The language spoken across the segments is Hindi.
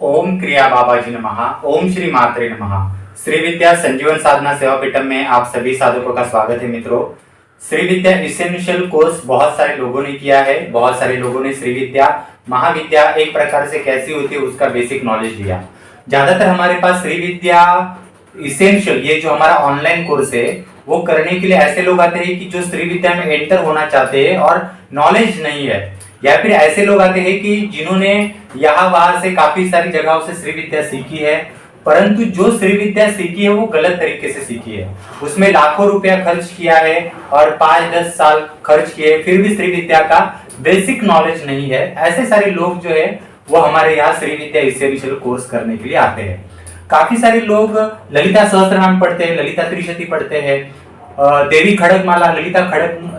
ओम क्रिया बाबाजी नमः। ओम श्री मात्रे नमः। श्री विद्या संजीवन साधना सेवा पीठम में आप सभी साधकों का स्वागत है मित्रों। श्री विद्या इसेंशियल कोर्स बहुत सारे लोगों ने किया है। बहुत सारे लोगों ने श्री विद्या महाविद्या एक प्रकार से कैसी होती है उसका बेसिक नॉलेज लिया। ज्यादातर हमारे पास श्री विद्या इसेंशियल ये जो हमारा ऑनलाइन कोर्स है वो करने के लिए ऐसे लोग आते हैं कि जो श्री विद्या में एंटर होना चाहते हैं और नॉलेज नहीं है, या फिर ऐसे लोग आते हैं कि जिन्होंने यहाँ वहां से काफी सारी जगहों से श्री विद्या सीखी है, परंतु जो श्री विद्या सीखी है वो गलत तरीके से सीखी है। उसमें लाखों रुपया खर्च किया है और 5-10 साल खर्च किए, फिर भी श्री विद्या का बेसिक नॉलेज नहीं है। ऐसे सारे लोग जो है वो हमारे यहाँ श्री विद्या इसेंशियल कोर्स करने के लिए आते हैं। काफी सारे लोग ललिता सहस्त्रनाम पढ़ते हैं, ललिता त्रिशती पढ़ते हैं, देवी खड़गमाला,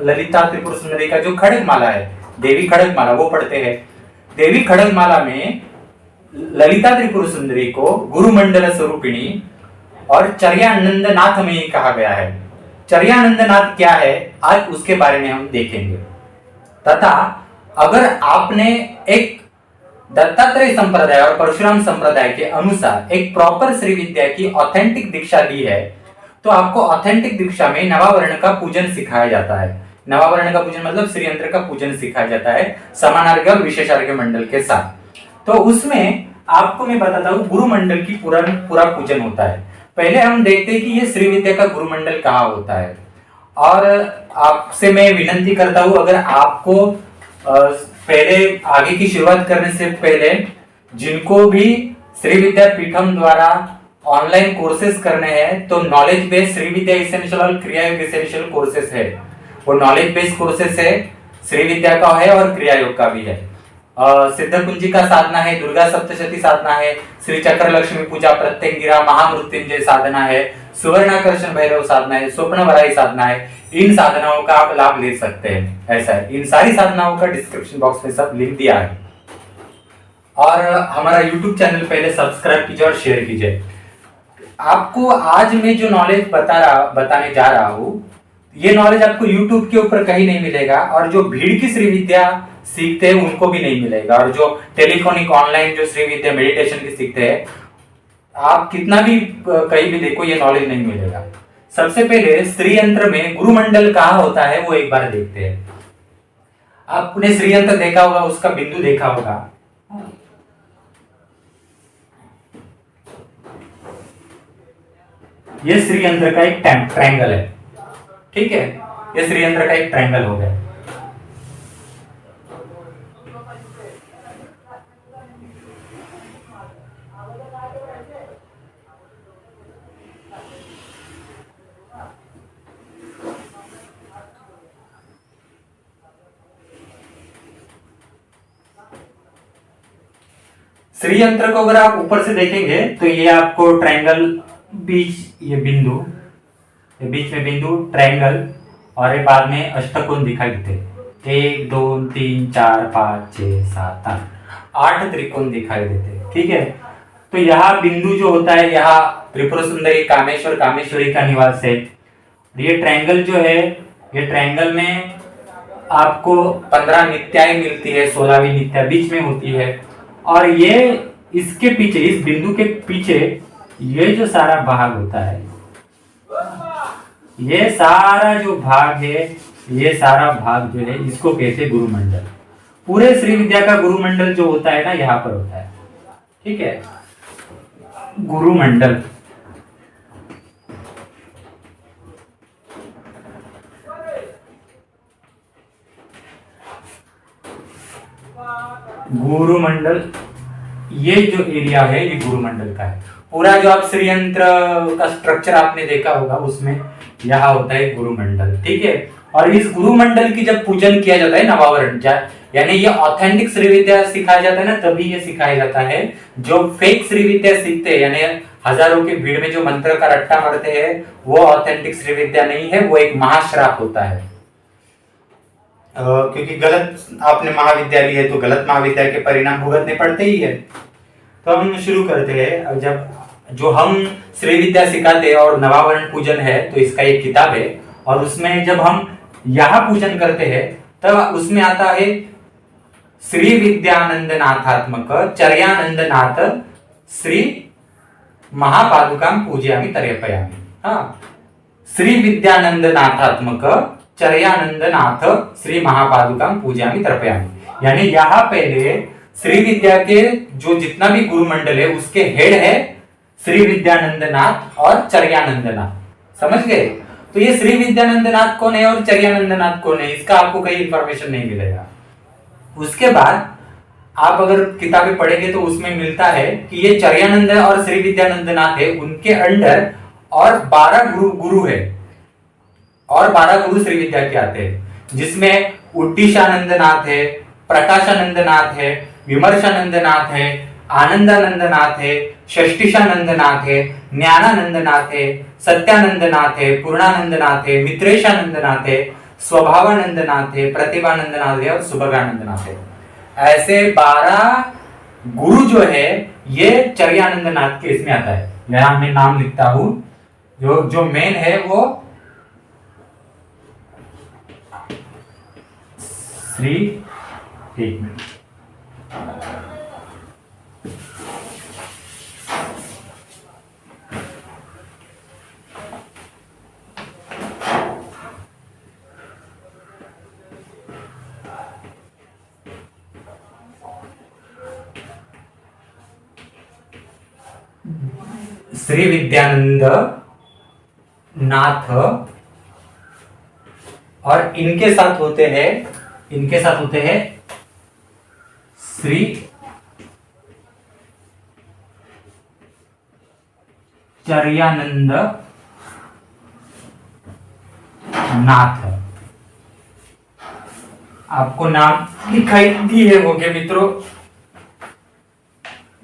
ललिता त्रिपुर सुंदरी का जो खड़गमाला है, देवी खड़गमाला वो पढ़ते हैं। देवी खड़गमाला में ललिता त्रिपुर सुंदरी को गुरुमंडल स्वरूपिणी और चर्यानंदनाथ में ही कहा गया है। चर्यानंदनाथ क्या है आज उसके बारे में हम देखेंगे। तथा अगर आपने एक दत्तात्रेय संप्रदाय और परशुराम संप्रदाय के अनुसार एक प्रॉपर श्री विद्या की ऑथेंटिक दीक्षा ली है तो आपको ऑथेंटिक दीक्षा में नवावर्ण का पूजन सिखाया जाता है। नवावर्ण का पूजन मतलब श्री यंत्र का पूजन सिखाया जाता है समानार्घ्य और विशेषार्घ्य मंडल के साथ। तो उसमें आपको मैं बताता हूँ गुरुमंडल की पूरा पूजन होता है। पहले हम देखते हैं कि ये श्री विद्या का गुरुमंडल कहाँ होता है। और आपसे मैं विनंती करता हूँ, अगर आपको पहले आगे की शुरुआत करने से पहले जिनको भी श्री विद्या पीठम द्वारा ऑनलाइन कोर्सेज करने हैं तो नॉलेज बेस्ड श्री विद्या इसेंशियल और क्रिया योग इसेंशियल कोर्सेज है। वो नॉलेज बेस्ड कोर्सेज है, श्री विद्या का है और क्रिया योग का भी है। सिद्ध कुंजिका साधना है, दुर्गा सप्तशती साधना है, श्री चक्र लक्ष्मी पूजा, प्रत्यंगिरा, महामृत्युंजय साधना है, सुवर्णाकर्षण भैरव साधना है, स्वप्न वराई साधना है। इन साधनाओं का आप लाभ ले सकते हैं। ऐसा है, इन सारी साधनाओं का डिस्क्रिप्शन बॉक्स में सब लिंक दिया है। और हमारा यूट्यूब चैनल पहले सब्सक्राइब कीजिए और शेयर कीजिए। आपको आज मैं जो नॉलेज बताने जा रहा हूँ ये नॉलेज आपको यूट्यूब के ऊपर कहीं नहीं मिलेगा, और जो भीड़ की श्री विद्या सीखते हैं उनको भी नहीं मिलेगा, और जो टेलीफोनिक ऑनलाइन जो श्री विद्या मेडिटेशन की सीखते हैं आप कितना भी कहीं भी देखो ये नॉलेज नहीं मिलेगा। सबसे पहले श्री यंत्र में गुरुमंडल कहाँ होता है वो एक बार देखते हैं। आपने श्री यंत्र देखा होगा, उसका बिंदु देखा होगा। ये श्री यंत्र का एक ट्रायंगल है, ठीक है। ये श्री यंत्र का एक ट्रायंगल हो गया। श्री यंत्र को अगर आप ऊपर से देखेंगे तो ये आपको ट्रायंगल बीच, ये बिंदु, ये बीच में बिंदु ट्रायंगल, और ये बाद में अष्टकोण दिखाई देते। 1 2 3 4 5 6 7 8 त्रिकोण दिखाई देते, ठीक है। तो यहाँ बिंदु जो होता है, यहाँ त्रिपुर सुंदरी कामेश्वर कामेश्वरी का निवास है। ये ट्रायंगल जो है, ये ट्रायंगल में आपको 15 नित्याएं मिलती है, 16वीं नित्या बीच में होती है। और ये इसके पीछे, इस बिंदु के पीछे ये जो सारा भाग होता है, ये सारा जो भाग है, ये सारा भाग जो है इसको कहते हैं गुरुमंडल। पूरे श्री विद्या का गुरुमंडल जो होता है ना यहाँ पर होता है, ठीक है। गुरुमंडल गुरुमंडल ये जो एरिया है ये गुरुमंडल का है। पूरा जो आप श्री यंत्र का स्ट्रक्चर आपने देखा होगा उसमें यहाँ होता है गुरुमंडल, ठीक है। और इस गुरुमंडल की जब पूजन किया जाता है नवावरण, यानी ये ऑथेंटिक श्री विद्या सिखाया जाता है ना, तभी ये सिखाया जाता है। जो फेक श्री विद्या सीखते हैं, यानी हजारों की भीड़ में जो मंत्र का रट्टा मारते हैं, वो ऑथेंटिक श्री विद्या नहीं है, वो एक महाश्राप होता है। क्योंकि गलत आपने महाविद्या ली है तो गलत महाविद्या के परिणाम भुगतने पड़ते ही है। तो हम शुरू करते हैं। जब जो हम श्री विद्या सिखाते हैं और नवावरण पूजन है तो इसका एक किताब है, और उसमें जब हम यहाँ पूजन करते हैं तब उसमें आता है श्री विद्यानंदनाथात्मक चर्यानंदनाथ श्री महापादुकां पूजयामि तर्पयामि। हाँ, श्री विद्यानंद नाथात्मक चर्यानंदनाथ श्री महापादुकां पूजयामि तर्पयामि। यानी यहाँ पहले श्री विद्या के जो जितना भी गुरु मंडल है उसके हेड है श्री विद्यानंदनाथ और चर्यानंदनाथ। समझ गए? तो ये श्री विद्यानंदनाथ कौन है और चर्यानंदनाथ कौन है, इसका आपको कहीं इंफॉर्मेशन नहीं मिलेगा। उसके बाद आप अगर किताबें पढ़ेंगे तो उसमें मिलता है कि ये चर्यानंद और श्री विद्यानंदनाथ है, उनके अंडर और 12 गुरु है और 12 गुरु श्री विद्या के आते हैं, जिसमें उद्दीशानंदनाथ है, प्रकाशानंदनाथ है, विमर्शानंदनाथ है, आनंदानंदनाथ है, षष्टिशानंदनाथ है, ज्ञानानंदनाथ है, सत्यानंदनाथ है, पूर्णानंदनाथ है, मित्रेशानंदनाथ है, स्वभावानंदनाथ है, प्रतिभानंदनाथ है और सुभगानंदनाथ है। ऐसे 12 गुरु जो है ये चर्यानंदनाथ के इसमें आता है। यहां मैं नाम लिखता हूं। जो मेन है वो श्री, एक मिनट, श्री विद्यानंद नाथ और इनके साथ होते हैं श्री चर्यानंद नाथ। आपको नाम दिखाई दिए होंगे मित्रों,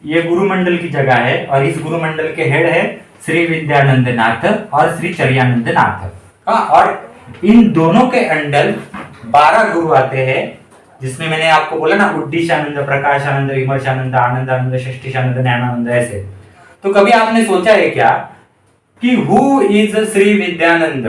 ये गुरुमंडल की जगह है और इस गुरुमंडल के हेड है श्री विद्यानंद नाथ और श्री चर्यानंद नाथ। हाँ, और इन दोनों के अंडर 12 गुरु आते हैं, जिसमें मैंने आपको बोला ना उद्दीशानंद, प्रकाशानंद, विमर्शानंद, आनंदानंद, षष्टिशानंद, ज्ञानानंद, ऐसे। तो कभी आपने सोचा है क्या कि who is Shri Vidyanand,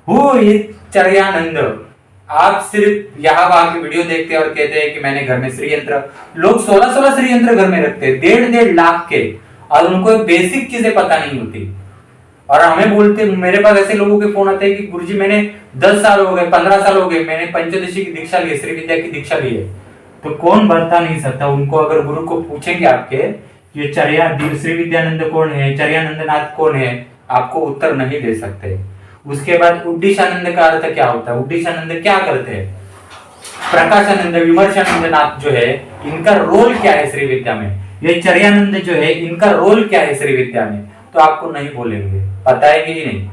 who is Charyanand? आप सिर्फ यहाँ वहां की वीडियो देखते हैं और कहते हैं कि मैंने घर में श्री यंत्र, लोग 16-16 श्री यंत्र घर में रखते हैं, 1.5 लाख के, और उनको बेसिक चीजें पता नहीं होती। और हमें बोलते, मेरे पास ऐसे लोगों के फोन आते हैं कि गुरुजी मैंने 10 साल हो गए, 15 साल हो गए, मैंने पंचदशी की दीक्षा ली है, श्री विद्या की दीक्षा ली है। तो कौन बता नहीं सकता उनको? अगर गुरु को पूछेंगे आपके ये श्री विद्यानंद कौन है, चर्यानंदनाथ कौन है, आपको उत्तर नहीं दे सकते। उसके बाद उद्दीशानंद का अर्थ क्या होता है, उद्दीशानंद क्या करते हैं, प्रकाशानंद, विमर्शानंदनाथ जो है इनका रोल क्या है श्री विद्या में, ये चर्यानंद जो है इनका रोल क्या है श्री विद्या में, तो आपको नहीं बोलेंगे, बताएंगे ही नहीं,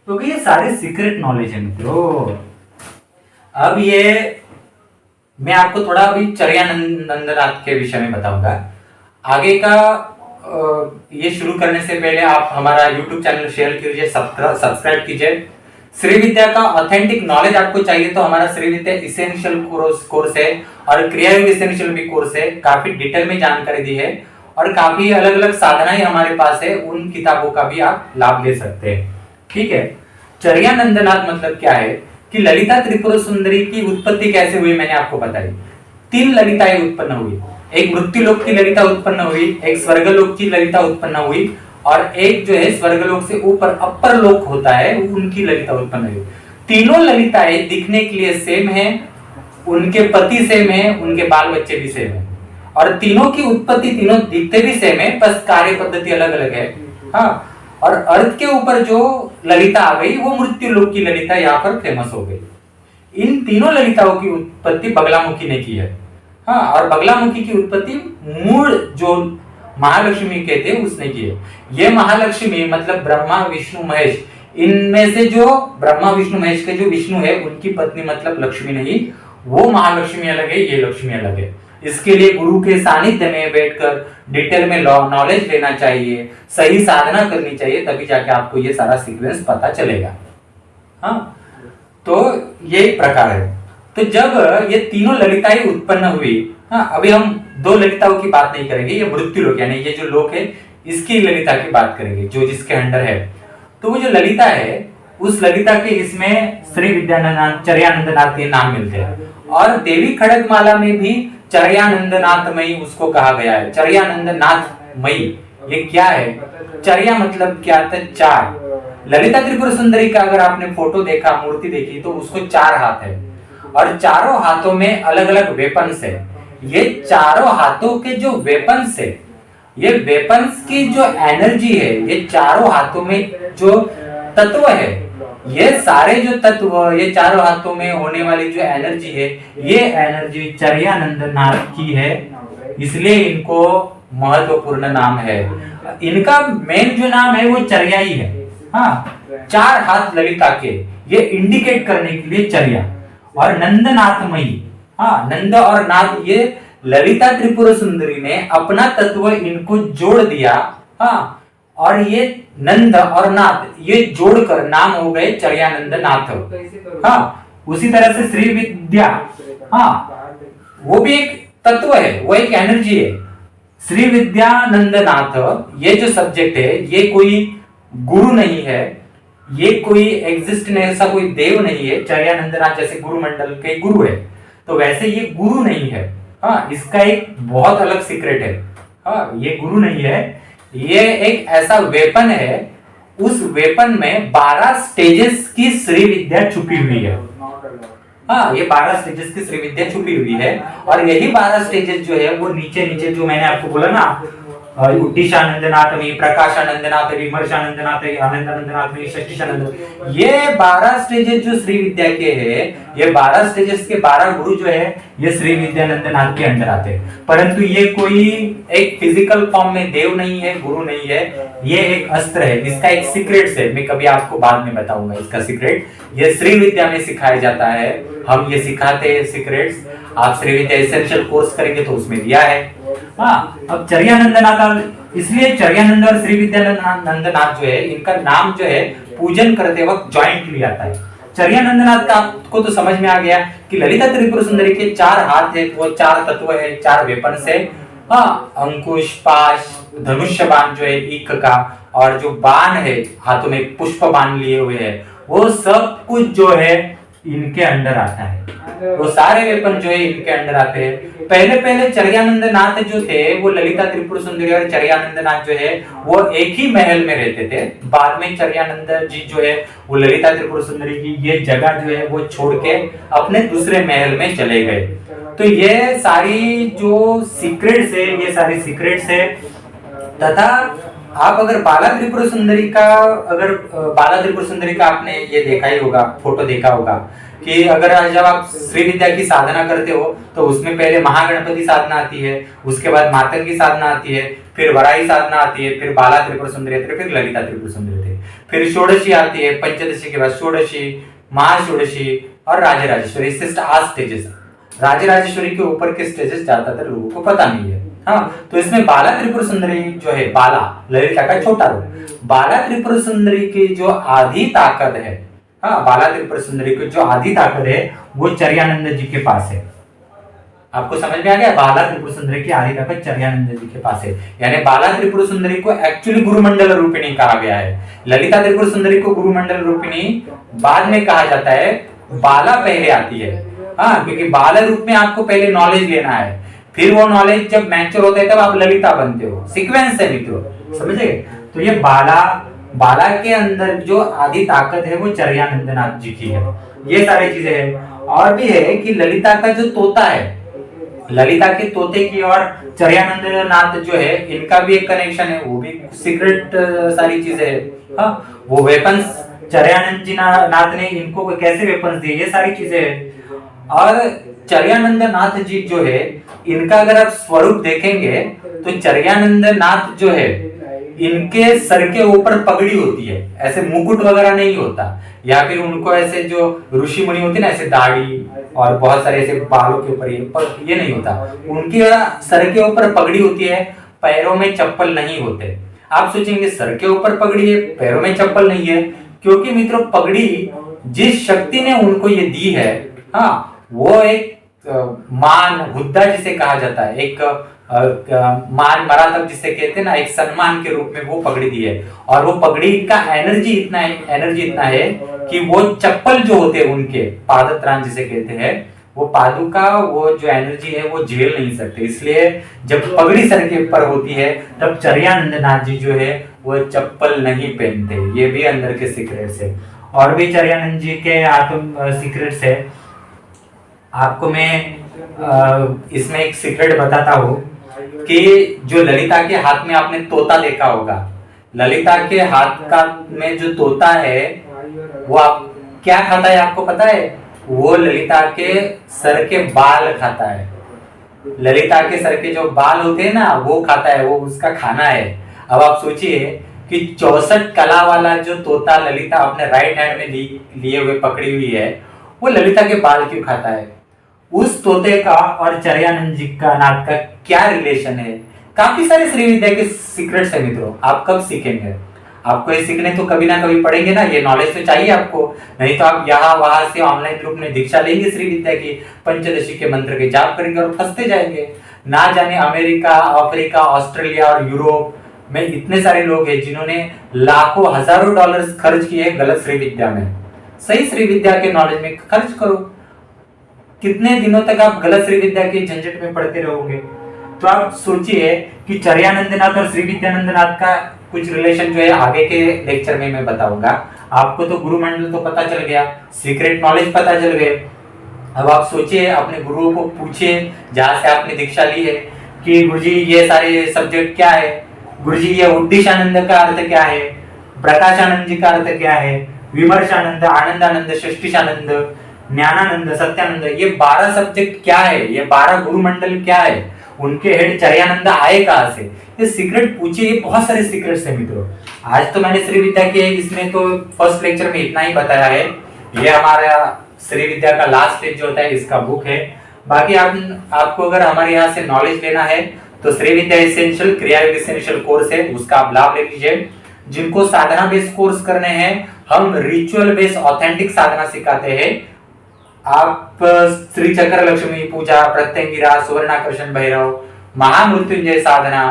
क्योंकि ये सारे सीक्रेट नॉलेज है मित्रों। अब ये मैं आपको थोड़ा अभी चर्यानंदनाथ के विषय में बताऊंगा। आगे का ये शुरू करने से पहले आप हमारा YouTube चैनल शेयर कीजिए, सब्सक्राइब कीजिए। श्री विद्या का ऑथेंटिक नॉलेज आपको चाहिए तो हमारा श्री विद्या इसेंशियल कोर्स है और क्रियायोग इसेंशियल भी कोर्स है, काफी डिटेल में जानकारी दी है और काफी अलग अलग साधनाएं हमारे पास है, उन किताबों का भी आप लाभ ले सकते हैं। ठीक है, चर्यानंदनाथ मतलब क्या है कि ललिता त्रिपुर सुंदरी की उत्पत्ति कैसे हुई, मैंने आपको बताई। 3 ललिताएं उत्पन्न हुई, एक मृत्युलोक की ललिता उत्पन्न हुई, एक स्वर्गलोक की ललिता उत्पन्न हुई और एक जो है स्वर्गलोक से ऊपर अपर लोक होता है उनकी ललिता उत्पन्न हुई। तीनों ललिताएं दिखने के लिए सेम है, उनके पति सेम है, उनके बाल बच्चे भी सेम है और तीनों की उत्पत्ति, तीनों दिखते भी सेम है, बस कार्य पद्धति अलग अलग है। हाँ, और अर्थ के ऊपर जो ललिता आ गई वो मृत्युलोक की ललिता यहाँ पर फेमस हो गई। इन तीनों ललिताओं की उत्पत्ति बगलामुखी ने की है। हाँ, और बगलामुखी की उत्पत्ति मूल जो महालक्ष्मी कहते हैं उसने की है। ये महालक्ष्मी मतलब ब्रह्मा विष्णु महेश, इनमें से जो ब्रह्मा विष्णु महेश के जो विष्णु है उनकी पत्नी मतलब लक्ष्मी नहीं, वो महालक्ष्मी अलग है, ये लक्ष्मी अलग है। इसके लिए गुरु के सानिध्य में बैठकर डिटेल में नॉलेज लेना चाहिए, सही साधना करनी चाहिए, तभी जाके आपको ये सारा सीक्वेंस पता चलेगा। हाँ, तो ये प्रकार है। तो जब ये तीनों ललिताएं उत्पन्न हुई, हाँ, अभी हम 2 ललिताओं की बात नहीं करेंगे, ये मृत्युलोक यानी ये जो लोक है इसकी ललिता की बात करेंगे जो जिसके अंडर है। तो वो जो ललिता है उस ललिता के इसमें श्री विद्यानंद चर्यानंदनाथ के नाम मिलते हैं और देवी खड़गमाला में भी चर्यानंदनाथ में ही उसको कहा गया है, चर्यानंदनाथ मई, ये क्या है? चर्या मतलब क्या था? चार। ललिता त्रिपुर सुंदरी का अगर आपने फोटो देखा, मूर्ति देखी, तो उसको चार हाथ है और चारों हाथों में अलग अलग वेपन्स है। ये चारों हाथों के जो वेपन्स है, ये वेपन्स की जो एनर्जी है, ये चारों हाथों में जो तत्व है, ये सारे जो तत्व, ये चारों हाथों में होने वाली जो एनर्जी है, ये एनर्जी चर्यानंद नाथ की है, इसलिए इनको महत्वपूर्ण नाम है। इनका मेन जो नाम है वो चर्या ही है। हाँ, चार हाथ ललिता के, ये इंडिकेट करने के लिए चर्या। और नंदनाथमयी, हाँ, नंद और नाथ, ये ललिता त्रिपुर सुंदरी ने अपना तत्व इनको जोड़ दिया। हाँ, और ये नंद और नाथ, ये जोड़कर नाम हो गए चर्यानंद नाथ। हाँ, उसी तरह से श्री विद्या, हाँ, वो भी एक तत्व है, वो एक एनर्जी है। श्री विद्यानंदनाथ, ये जो सब्जेक्ट है, ये कोई गुरु नहीं है, ये कोई एग्जिस्ट नहीं, ऐसा कोई देव नहीं है। चर्यानंदनाथ जैसे गुरु मंडल के गुरु है, तो वैसे ये गुरु नहीं है। हाँ, इसका एक बहुत अलग सीक्रेट है। हाँ, ये गुरु नहीं है, ये एक ऐसा वेपन है, उस वेपन में 12 स्टेजेस की श्री विद्या छुपी हुई है। हाँ, ये 12 स्टेजेस की श्री विद्या छुपी हुई है। और यही 12 स्टेजेस जो है वो नीचे नीचे जो मैंने आपको बोला ना, उत्तिशानंदनाथमी, प्रकाशानंदनाथमी, विमर्शानंदनाथमी, आनंदानंदनाथमी, षष्ठीशानंद, ये 12 स्टेजेस जो श्री विद्या के हैं, ये 12 स्टेजेस के 12 गुरु जो है, ये श्री विद्यानंदनाथ के अंदर आते हैं। परंतु ये कोई एक फिजिकल फॉर्म में देव नहीं है, गुरु नहीं है, ये एक अस्त्र है। इसका एक सीक्रेट है, मैं कभी आपको बाद में बताऊंगा इसका सीक्रेट। ये श्री विद्या में सिखाया जाता है, हम ये सिखाते हैं सीक्रेट्स। आप श्री विद्या एसेंशियल कोर्स करेंगे तो उसमें दिया है। हाँ, अब चर्यानंदनाथ, इसलिए चर्यानंद और श्री विद्यानंदनाथ जो है, इनका नाम जो है पूजन करते वक्त जॉइंटली आता है। चर्यानंदनाथ का आपको तो समझ में आ गया कि ललिता त्रिपुर सुंदरी के 4 हाथ है, वो 4 तत्व है, 4 वेपन्स है। हाँ, अंकुश, पाश, धनुष्य बाण जो है ईख का, और जो बाण है हाथों में पुष्प बाण लिए हुए है, वो सब कुछ जो है इनके अंदर आता है। वो सारे वेपन जो है इनके अंदर आते हैं। पहले पहले चर्यानंदनाथ जो थे, वो ललिता त्रिपुर सुंदरी और चर्यानंदनाथ जो है वो एक ही महल में रहते थे। बाद में चर्यानंद जी जो है वो ललिता त्रिपुर सुंदरी की ये जगह जो है वो छोड़ के अपने दूसरे महल में चले गए। तो ये सारी जो सीक्रेट्स है, ये सारी सीक्रेट्स है। तथा आप अगर बाला त्रिपुर सुंदरी का, अगर बाला त्रिपुर सुंदरी का आपने ये देखा ही होगा, फोटो देखा होगा कि अगर जब आप श्री विद्या की साधना करते हो तो उसमें पहले महागणपति साधना आती है, उसके बाद मातंगी साधना आती है, फिर वराही साधना आती है, फिर बाला त्रिपुर सुंदरी, फिर ललिता त्रिपुर सुंदरी, फिर षोडशी आती है, पंचदशी के बाद षोडशी, महाषोडशी और राजराजेश्वरी। इससे 8 स्टेजेस। राजराजेश्वरी के ऊपर के स्टेजेस ज्यादातर लोगों को पता नहीं है। हाँ, तो इसमें बाला त्रिपुर सुंदरी जो है, बाला ललिता का छोटा रूप, बाला त्रिपुर सुंदरी की जो आधी ताकत है, हाँ, बाला त्रिपुर सुंदरी की जो आधी ताकत है वो चर्यानंद जी के पास है। आपको समझ में आ गया? बाला त्रिपुर सुंदरी की आधी ताकत चर्यानंद जी के पास है। यानी बाला त्रिपुर सुंदरी को एक्चुअली गुरुमंडल रूपिणी कहा गया है। ललिता त्रिपुर सुंदरी को गुरुमंडल रूपिणी बाद में कहा जाता है, बाला पहले आती है। हाँ, क्योंकि बाला रूप में आपको पहले नॉलेज लेना है, फिर वो नॉलेज जब मैच्योर होता है तब आप ललिता बनते हो। सीक्वेंस है मित्रों, समझे? तो ये बाला के अंदर जो आधी ताकत है वो चर्यानंदनाथ जी की है। ये सारी चीजें हैं। और भी है कि ललिता का जो तोता है, ललिता के तोते की और चर्यानंदनाथ जो है, इनका भी एक कनेक्शन है, वो भी सीक्रेट सारी चीजें है। हाँ, वो वेपन्स चर्यानंद जी नाथ ने इनको कैसे वेपन्स दिए, ये सारी चीजें है। और चर्यानंदनाथ जी जो है, इनका अगर आप स्वरूप देखेंगे तो चर्यानंदनाथ जो है, इनके सर के ऊपर पगड़ी होती है, ऐसे मुकुट वगैरह नहीं होता, या फिर उनको ऐसे जो ऋषि मुनि होते ना, ऐसे दाढ़ी और बहुत सारे ऐसे बालों के ऊपर ये नहीं होता। उनके सर के ऊपर पगड़ी होती है, पैरों में चप्पल नहीं होते। आप सोचेंगे सर के ऊपर पगड़ी है, पैरों में चप्पल नहीं है, क्योंकि मित्रों पगड़ी जिस शक्ति ने उनको ये दी है, हाँ, वो एक मान, हुद्दा जिसे कहा जाता है, एक मान मरातब जिसे कहते हैं ना, एक सम्मान के रूप में वो पगड़ी दी है। और वो पगड़ी का एनर्जी इतना है कि वो चप्पल जो होते हैं उनके पादत्राण जिसे कहते हैं, वो पादुका वो जो एनर्जी है वो झेल नहीं सकते, इसलिए जब पगड़ी सर के ऊपर होती है तब चर्यानंदनाथ जी जो है वो चप्पल नहीं पहनते। ये भी अंदर के सीक्रेट्स है। और भी चर्यानंद जी के आत्म सीक्रेट्स है। आपको मैं इसमें एक सीक्रेट बताता हूँ कि जो ललिता के हाथ में आपने तोता देखा होगा, ललिता के हाथ का में जो तोता है वो आप क्या खाता है आपको पता है? वो ललिता के सर के बाल खाता है। ललिता के सर के जो बाल होते हैं ना वो खाता है, वो उसका खाना है। अब आप सोचिए कि 64 कला वाला जो तोता ललिता अपने राइट हैंड में लिए हुए पकड़ी हुई है, वो ललिता के बाल क्यों खाता है? उस तोते का और चर्यानंद जी का नाथ का क्या रिलेशन है? काफी सारे श्री विद्या के सीक्रेट्स है मित्रों। आप कब सीखेंगे? आपको ये सीखने तो कभी ना कभी पड़ेंगे ना, ये नॉलेज तो चाहिए आपको। नहीं तो आप यहाँ वहां से ऑनलाइन ग्रुप में दीक्षा लेंगे श्री विद्या की, पंचदशी के मंत्र के जाप करेंगे और फंसते जाएंगे। ना जाने अमेरिका, अफ्रीका, ऑस्ट्रेलिया और यूरोप में इतने सारे लोग हैं जिन्होंने लाखों हजारों डॉलर्स खर्च किए गलत श्री विद्या में। सही श्री विद्या के नॉलेज में खर्च करो। कितने दिनों तक आप गलत श्री विद्या के झंझट में पड़ते रहोगे? तो आप सोचिए कि चर्यानंदनाथ और श्री विद्यानंदनाथ का कुछ रिलेशन जो है आगे के लेक्चर में मैं बताऊंगा। आपको तो गुरु मंडल तो पता चल गया, सीक्रेट नॉलेज पता चल गए। अब आप सोचिए, अपने गुरुओं को पूछिए जहां से आपने दीक्षा ली है कि गुरुजी ये सारे सब्जेक्ट क्या है, गुरुजी ये उद्देशानंद का अर्थ क्या है, प्रकाशानंद जी का अर्थ क्या है, विमर्शानंद, आनंदानंद, षष्टिशानंद, ज्ञानानंद, सत्यानंद, ये 12 सब्जेक्ट क्या है, ये 12 गुरु मंडल क्या है, उनके हेड चर्यानंद आए कहां से? ये सीक्रेट पूछिए। ये बहुत सारे सीक्रेट्स है मित्रों। आज तो मैंने श्री विद्या के इसमें तो फर्स्ट लेक्चर में इतना ही बताया है। ये हमारा श्री विद्या का लास्ट स्टेज जो होता है इसका बुक है। बाकी आपको अगर हमारे यहाँ से नॉलेज लेना है तो श्री विद्या एसेंशियल क्रिया योग एसेंशियल कोर्स है, उसका आप लाभ ले लीजिए। जिनको साधना बेस्ड कोर्स करने हैं, हम रिचुअल बेस्ड ऑथेंटिक साधना सिखाते हैं। आप श्री चक्र लक्ष्मी पूजा, प्रत्यंगिरा, सुवर्णाकर्षण भैरव, महामृत्युंजय साधना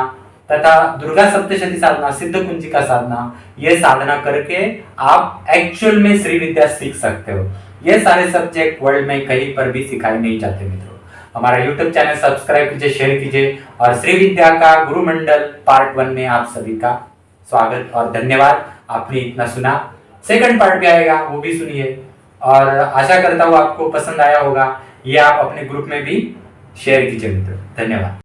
तथा दुर्गा सप्तशती साधना, सिद्ध कुंजिका साधना, ये साधना करके आप एक्चुअल में श्री विद्या सीख सकते हो। ये सारे सब्जेक्ट वर्ल्ड में कहीं पर भी सिखाए नहीं जाते मित्रों। हमारा यूट्यूब चैनल सब्सक्राइब कीजिए, शेयर कीजिए और श्री विद्या का गुरु मंडल पार्ट 1 में आप सभी का स्वागत और धन्यवाद। आपने इतना सुना, सेकंड पार्ट भी आएगा, वो भी सुनिए और आशा करता हूँ आपको पसंद आया होगा। ये आप अपने ग्रुप में भी शेयर कीजिए मित्रों। धन्यवाद।